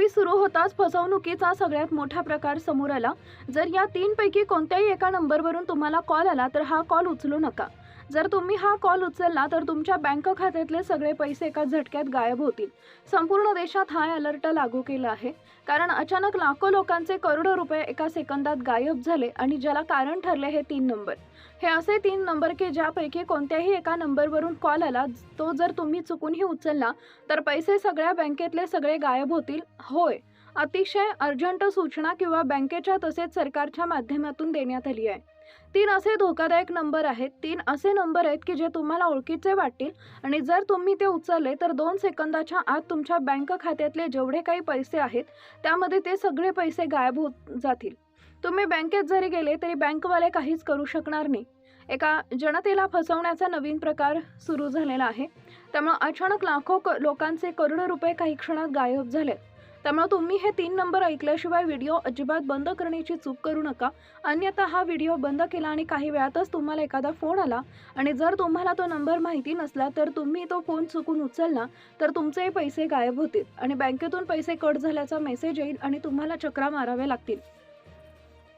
सुरू होताच फसवणुकीचा सगळ्यात मोठा प्रकार समोर आला। जर या 3 पैकी कोणत्याही एका नंबरवरून तुम्हाला कॉल आला तर हा कॉल उचलू नका। जर तुम्ही हा कॉल उचलला तर तुमच्या बँक खात्यातले सगळे पैसे एका झटक्यात गायब होतील। संपूर्ण देशात हाय अलर्ट लागू केला आहे, कारण अचानक लाखो लोकांचे करोडो रुपये एका सेकंदात गायब झाले आणि ज्याला कारण ठरले हे 3 नंबर। हे असे 3 नंबर की ज्यापैकी कोणत्याही एका नंबरवरून कॉल आला, तो जर तुम्ही चुकूनही उचलला तर पैसे सगळ्या बँकेतले सगळे गायब होतील। होय, अतिशय अर्जंट सूचना किंवा बँकेच्या तसेच सरकारच्या माध्यमातून देण्यात आली आहे। 3 असे धोकादायक नंबर आहेत, 3 असे नंबर आहेत की जे तुम्हाला ओळखीचे वाटतील आणि जर तुम्ही ते उचलले तर 2 सेकंदाच्या आत तुमच्या बँक खात्यातले जेवढे काही पैसे आहेत त्यामध्ये ते सगळे पैसे गायब होत जातील। तुम्ही बँकेत जरी गेले तरी बँकवाले काहीच करू शकणार नाही। एका जनतेला फसवण्याचा नवीन प्रकार सुरू झालेला आहे। त्यामुळे अचानक लाखो लोकांचे करोडो रुपये काही क्षणात गायब झाले। त्यामुळे तुम्ही हे 3 नंबर ऐकल्याशिवाय व्हिडिओ अजिबात बंद करण्याची चूक करू नका। अन्यथा हा व्हिडिओ बंद केला आणि काही वेळातच तुम्हाला एखादा फोन आला आणि जर तुम्हाला तो नंबर माहिती नसला तर तुम्ही तो फोन चुकून उचलला तर तुमचे पैसे गायब होतील आणि बँकेतून पैसे कट झाल्याचा मेसेज येईल आणि तुम्हाला चक्रा माराव्या लागतील।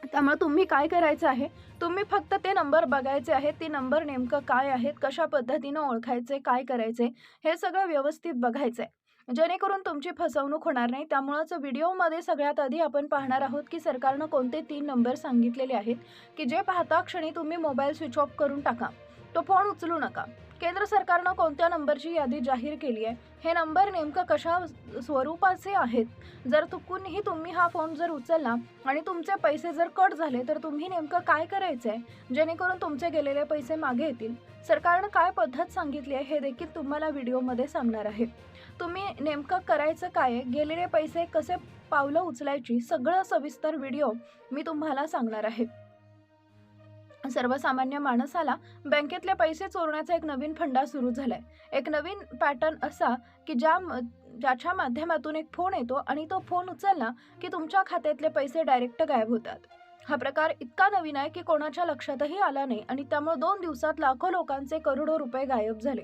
त्यामुळे तुम्ही काय करायचं आहे, तुम्ही फक्त ते नंबर बघायचे आहेत, ते नंबर नेमकं काय आहेत, कशा पद्धतीने ओळखायचे, काय करायचे, हे सगळं व्यवस्थित बघायचंय, जेणेकरून तुमची फसवणूक होणार नाही। त्यामुळेच व्हिडिओमध्ये सगळ्यात आधी आपण पाहणार आहोत की सरकारनं कोणते 3 नंबर सांगितलेले आहेत की जे पाहता क्षणी तुम्ही मोबाईल स्विच ऑफ करून टाका, तो फोन उचलू नका। केंद्र सरकारनं कोणत्या नंबरची यादी जाहीर केली आहे, हे नंबर नेमकं कशा स्वरूपाचे आहेत, जर चुकूनही तुम्ही हा फोन जर उचलला आणि तुमचे पैसे जर कट झाले तर तुम्ही नेमकं काय करायचं आहे जेणेकरून तुमचे गेलेले पैसे मागे येतील। सरकारनं काय पद्धत सांगितली आहे हे देखील तुम्हाला व्हिडिओमध्ये सांगणार आहे। तुम्ही नेमकं करायचं काय, गेलेले पैसे कसे पावलं उचलायची, सगळं सविस्तर व्हिडिओ मी तुम्हाला सांगणार आहे। सर्वसामान्य माणसाला बँकेतले पैसे चोरण्याचा एक नवीन फंडा सुरू झालाय। एक नवीन पॅटर्न असा की ज्याच्या माध्यमातून एक फोन येतो आणि तो फोन उचलला की तुमच्या खात्यातले पैसे डायरेक्ट गायब होतात। हा प्रकार इतका नवीन आहे की कोणाच्या लक्षातही आला नाही आणि त्यामुळे 2 दिवसात लाखो लोकांचे करोडो रुपये गायब झाले।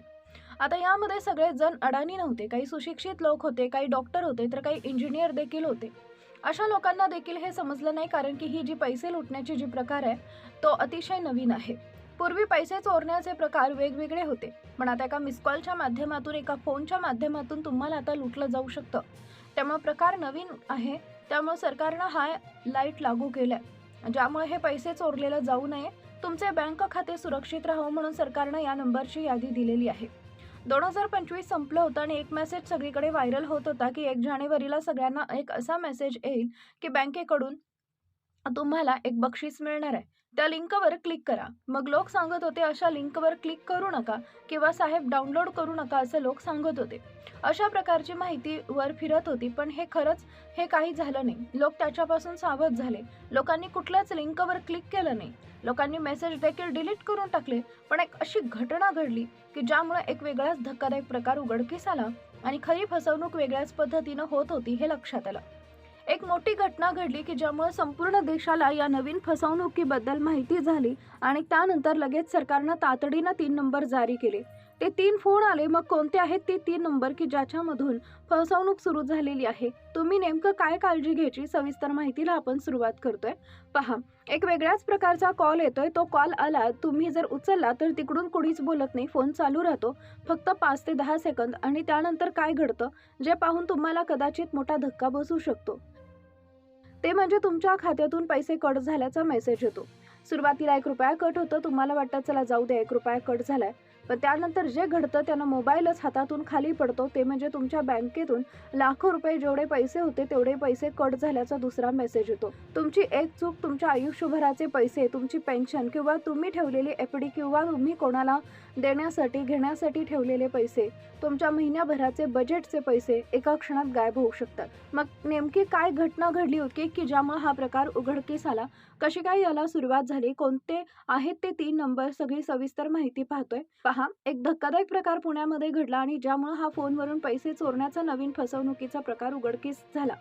आता यामध्ये सगळे जण अडाणी नव्हते, काही सुशिक्षित लोक होते, काही डॉक्टर होते, तर काही इंजिनियर देखील होते। अशा लोकांना देखील हे समजलं नाही, कारण की ही जी पैसे लुटण्याची जी प्रकार आहे तो अतिशय नवीन आहे। पूर्वी पैसे चोरण्याचे प्रकार वेगवेगळे होते, पण आता एका मिस कॉलच्या माध्यमातून, एका फोनच्या माध्यमातून तुम्हाला आता लुटलं जाऊ शकतं। त्यामुळे प्रकार नवीन आहे, त्यामुळे सरकारनं हाय लाईट लागू केलाय, ज्यामुळे हे पैसे चोरलेलं जाऊ नये, तुमचे बँक खाते सुरक्षित राहावं म्हणून सरकारनं या नंबरची यादी दिलेली आहे। 2025 संपलं होतं आणि एक मेसेज सगळीकडे व्हायरल होत होता की 1 जानेवारीला सगळ्यांना एक असा मेसेज येईल की बँकेकडून तुम्हाला एक बक्षीस मिळणार आहे, त्या लिंकवर क्लिक करा। मग लोक सांगत होते अशा लिंकवर क्लिक करू नका किंवा साहेब डाउनलोड करू नका असे लोक सांगत होते। अशा प्रकारची माहिती वर फिरत होती, पण हे काही झालं नाही। लोक त्याच्यापासून सावध झाले, लोकांनी कुठल्याच लिंकवर क्लिक केलं नाही, लोकांनी मेसेज देखील डिलीट करून टाकले। पण एक अशी घटना घडली की ज्यामुळे एक वेगळाच धक्कादायक प्रकार उघडकीस आला आणि खरी फसवणूक वेगळ्याच पद्धतीनं होत होती हे लक्षात आलं। एक मोठी घटना घडली की ज्यामुळे संपूर्ण देशाला या नवीन फसवणुकीबद्दल माहिती झाली आणि त्यानंतर लगेच सरकारनं तातडीनं 3 नंबर जारी केले। ते 3 फोन आले। मग कोणते आहेत ते 3 नंबर की ज्याच्यामधून फसवणूक सुरू झालेली आहे, तुम्ही नेमकं काय काळजी घ्यायची, सविस्तर माहितीला आपण सुरुवात करतोय। पहा, एक वेगळ्याच प्रकारचा कॉल येतोय। तो कॉल आला, तुम्ही जर उचलला तर तिकडून कोणीच बोलत नाही, फोन चालू राहतो फक्त 5 ते 10 सेकंद आणि त्यानंतर काय घडतं जे पाहून तुम्हाला कदाचित मोठा धक्का बसू शकतो, ते म्हणजे तुमच्या खात्यातून पैसे कट झाल्याचा मेसेज येतो। सुरुवातीला 1 रुपया कट होतो, तुम्हाला वाटतं चला जाऊ दे 1 रुपया कट झालाय, पण त्यानंतर जे घडतं त्यानं मोबाईलच हातातून खाली पडतो, ते म्हणजे तुमच्या बँकेतून लाखो रुपये जेवढे पैसे होते तेवढे पैसे कट झाल्याचा दुसरा मेसेज येतो। तुमची एक चूक तुमच्या आयुष्यभराचे पैसे, तुमची पेन्शन किंवा तुम्ही ठेवलेली एफडी किंवा तुम्ही कोणाला देण्यासाठी घेण्यासाठी ठेवलेले पैसे, तुमच्या महिन्याभराचे बजेटचे पैसे एका क्षणात गायब होऊ शकतात। मग नेमकी काय घटना घडली होती की ज्यामुळे हा प्रकार उघडकीस आला, कशी काय याला सुरुवात झाली, कोणते आहेत ते 3 नंबर, सगळी सविस्तर माहिती पाहतोय। पहा, एक धक्कादायक प्रकार पुण्यामध्ये घडला आणि ज्यामुळे हा फोनवरून पैसे चोरण्याचा नवीन फसवणुकीचा प्रकार उघडकीस झाला।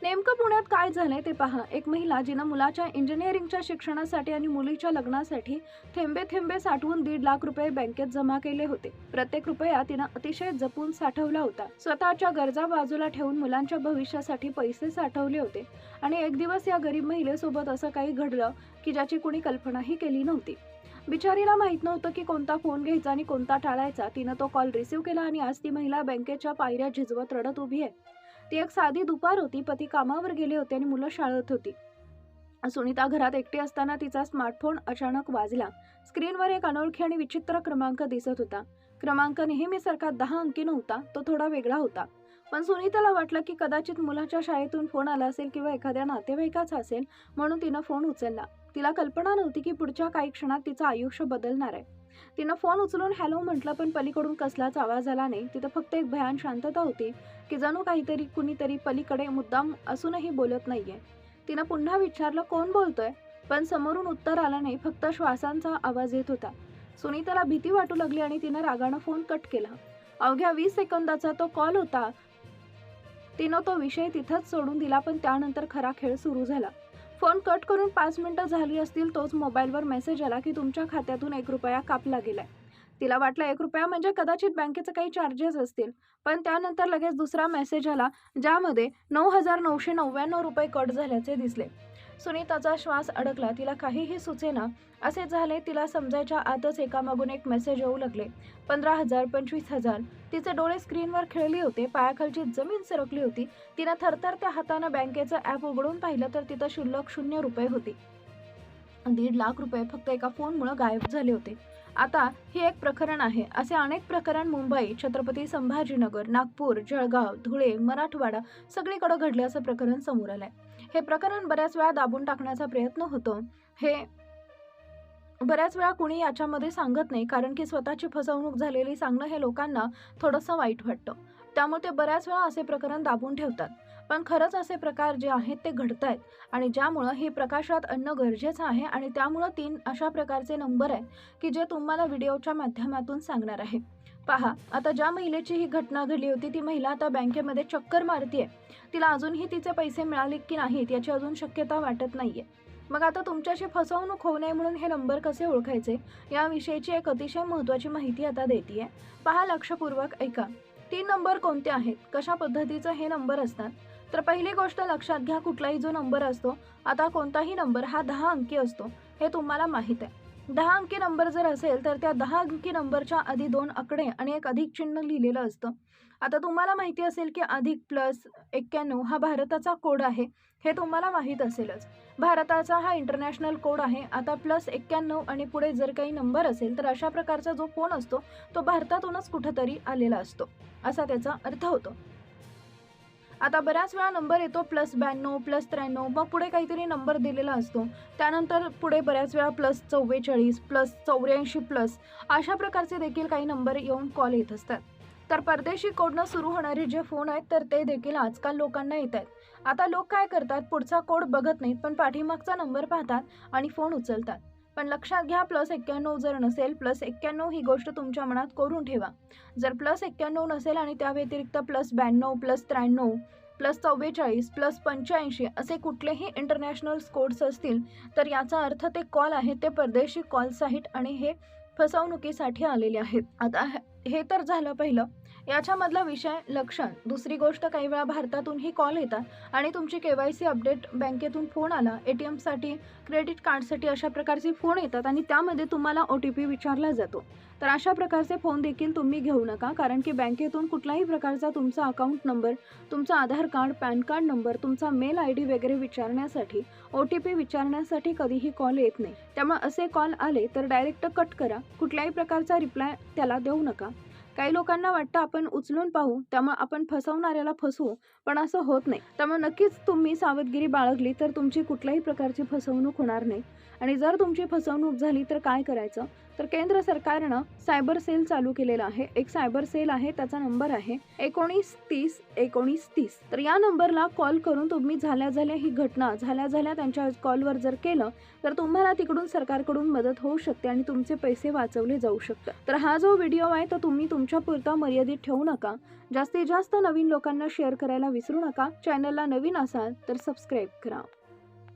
नेमकं पुण्यात काय झालंय ते पहा. एक महिला जिनं मुलाच्या इंजिनिअरिंगच्या शिक्षणासाठी आणि मुलीच्या लग्नासाठी थेंबे थेंबे साठवून 1.5 लाख रुपये बँकेत जमा केले होते. प्रत्येक रुपया तिनं अतिशय जपून साठवला होता. स्वतःच्या गरजा बाजूला ठेवून मुलांच्या भविष्यासाठी पैसे साठवले होते. आणि एक दिवस या गरीब महिलेसोबत असं काही घडलं की ज्याची कुणी कल्पनाही केली नव्हती. बिचारीला माहित नव्हतं की कोणता फोन घ्यायचा आणि कोणता टाळायचा. तिनं तो कॉल रिसीव्ह केला आणि आज ती महिला बँकेच्या पायऱ्या झिजवत रडत उभी आहे. ती एक साधी दुपार होती. पती कामावर गेले होते आणि मुलं शाळेत होती. सुनीता घरात एकटी असताना तिचा स्मार्टफोन अचानक वाजला. स्क्रीनवर एक अनोळखी आणि विचित्र क्रमांक दिसत होता. क्रमांक नेहमीसारखा 10 अंकी नव्हता, तो थोडा वेगळा होता. पण सुनीताला वाटलं की कदाचित मुलाच्या शाळेतून फोन आला असेल किंवा एखाद्या नातेवाईकाचा असेल, म्हणून तिनं फोन उचलला. तिला कल्पना नव्हती की पुढच्या काही क्षणात तिचं आयुष्य बदलणार आहे. तिनं फोन उचलून हॅलो म्हटलं, पण पलीकडून कसलाच आवाज आला नाही. तिथं फक्त एक भयान शांतता होती की जणू काहीतरी कुणीतरी पलीकडे मुद्दाम असूनही बोलत नाहीये. तिनं पुन्हा विचारलं, कोण बोलतोय? पण समोरून उत्तर आलं नाही, फक्त श्वासांचा आवाज येत होता. सुनीताला भीती वाटू लागली आणि तिनं रागानं फोन कट केला. अवघ्या 20 सेकंदाचा तो कॉल होता. तिनं तो विषय तिथंच सोडून दिला. पण त्यानंतर खरा खेळ सुरू झाला. फोन कट करून 5 मिनिटं झाली असतील, तोच मोबाईलवर मेसेज आला की तुमच्या खात्यातून 1 रुपया कापला गेलाय. तिला वाटलं 1 रुपया म्हणजे कदाचित बँकेचे काही चार्जेस असतील. पण त्यानंतर लगेच दुसरा मेसेज आला ज्यामध्ये 9,999 रुपये कट झाल्याचे दिसले. सुनीताचा श्वास अडकला. तिला काहीही सुचेना असे झाले. तिला समजायच्या आतच एकामागून एक मेसेज येऊ लागले. 15,000, 25,000. तिचे डोळे स्क्रीनवर खेळले होते. पायाखालची जमीन सरकली होती. तिनं थरथरत्या हातानं बँकेचं ॲप उघडून पाहिलं तर तिथं शिल्लक 0 रुपये होती. 1.5 लाख रुपये फक्त एका फोनमुळे गायब झाले होते. आता हे एक प्रकरण आहे. असे अनेक प्रकरण मुंबई, छत्रपती संभाजीनगर, नागपूर, जळगाव, धुळे, मराठवाडा सगळीकडे घडल्याचं प्रकरण समोर आलंय. हे प्रकरण बऱ्याच वेळा दाबून टाकण्याचा प्रयत्न होतो. हे बऱ्याच वेळा कुणी याच्यामध्ये सांगत नाही, कारण की स्वतःची फसवणूक झालेली सांगणं हे लोकांना थोडंसं वाईट वाटतं. त्यामुळे ते बऱ्याच वेळा असे प्रकरण दाबून ठेवतात. पण खरंच असे प्रकार जे आहेत ते घडतायत आणि ज्यामुळं हे प्रकाशात आणणं गरजेचं आहे. आणि त्यामुळं 3 अशा प्रकारचे नंबर आहेत की जे तुम्हाला व्हिडिओच्या माध्यमातून सांगणार आहे. पहा, आता ज्या महिलेची ही घटना घडली होती ती महिला आता बँकेमध्ये चक्कर मारतीये. तिला अजूनही तिचे पैसे मिळाले की नाहीत याची अजून शक्यता वाटत नाहीये. मग आता तुमच्याशी फसवणूक होऊ नये म्हणून हे नंबर कसे ओळखायचे याविषयीची एक अतिशय महत्त्वाची माहिती आता देतीये. पहा, लक्षपूर्वक ऐका. 3 नंबर कोणते आहेत, कशा पद्धतीचं हे नंबर असतात. तर पहिली गोष्ट लक्षात घ्या, कुठलाही जो नंबर असतो, आता कोणताही नंबर हा 10 अंकी असतो हे तुम्हाला माहीत आहे. 10 अंकी नंबर जर असेल तर त्या 10 अंकी नंबरच्या आधी 2 आकडे आणि एक अधिक चिन्ह लिहिलेलं असतं. आता तुम्हाला माहिती असेल की अधिक प्लस 91 हा भारताचा कोड आहे, हे तुम्हाला माहीत असेलच. भारताचा हा इंटरनॅशनल कोड आहे. आता प्लस 91 आणि पुढे जर काही नंबर असेल तर अशा प्रकारचा जो फोन असतो तो भारतातूनच कुठंतरी आलेला असतो, असा त्याचा अर्थ होतो. आता बऱ्याच वेळा नंबर येतो +92, +93, मग पुढे काहीतरी नंबर दिलेला असतो. त्यानंतर पुढे बऱ्याच वेळा +44, +84 अशा प्रकारचे देखील काही नंबर येऊन कॉल येत असतात. तर परदेशी कोडनं सुरू होणारे जे फोन आहेत तर ते देखील आजकाल लोकांना येत आहेत. आता लोक काय करतात, पुढचा कोड बघत नाहीत, पण पाठीमागचा नंबर पाहतात आणि फोन उचलतात. पण लक्षात घ्या, +91 जर नसेल, +91 ही गोष्ट तुमच्या मनात कोरून ठेवा. जर +91 नसेल आणि त्या व्यतिरिक्त +92, +93, +44, +85 असे कुठलेही इंटरनॅशनल कोड्स असतील तर याचा अर्थ ते कॉल आहेत ते परदेशी कॉल्स आहेत आणि हे फसवणुकीसाठी आलेले आहेत. आता हे तर झालं पहिलं. याच्यामधला विषय लक्षण. दुसरी गोष्ट, काही वेळा भारतातूनही कॉल येतात आणि तुमची KYC अपडेट, बँकेतून फोन आला, ATMसाठी, क्रेडिट कार्डसाठी अशा प्रकारचे फोन येतात आणि त्यामध्ये तुम्हाला OTP विचारला जातो. तर अशा प्रकारचे फोन देखील तुम्ही घेऊ नका, कारण की बँकेतून कुठल्याही प्रकारचा तुमचा अकाउंट नंबर, तुमचा आधार कार्ड, पॅन कार्ड नंबर, तुमचा मेल ID वगैरे विचारण्यासाठी, OTP विचारण्यासाठी कधीही कॉल येत नाही. त्यामुळे असे कॉल आले तर डायरेक्ट कट करा. कुठल्याही प्रकारचा रिप्लाय त्याला देऊ नका. काही लोकांना वाटतं आपण उचलून पाहू, त्यामुळे आपण फसवणाऱ्याला फसवू, पण असं होत नाही. त्यामुळे नक्कीच तुम्ही सावधगिरी बाळगली तर तुमची कुठल्याही प्रकारची फसवणूक होणार नाही. आणि जर तुमची फसवणूक झाली तर काय करायचं, तर केंद्र सरकारनं सायबर सेल चालू केलेला आहे. एक सायबर सेल आहे, त्याचा नंबर आहे 1930 तर या नंबरला कॉल करून तुम्ही झाल्या ही घटना झाल्या त्यांच्या कॉलवर जर केलं तर तुम्हाला तिकडून सरकारकडून मदत होऊ शकते आणि तुमचे पैसे वाचवले जाऊ शकतात. तर हा जो व्हिडिओ आहे तो तुम्ही तुमच्या पुरता मर्यादित ठेवू नका. जास्तीत जास्त नवीन लोकांना शेअर करायला विसरू नका. चॅनलला नवीन असाल तर सबस्क्राईब करा.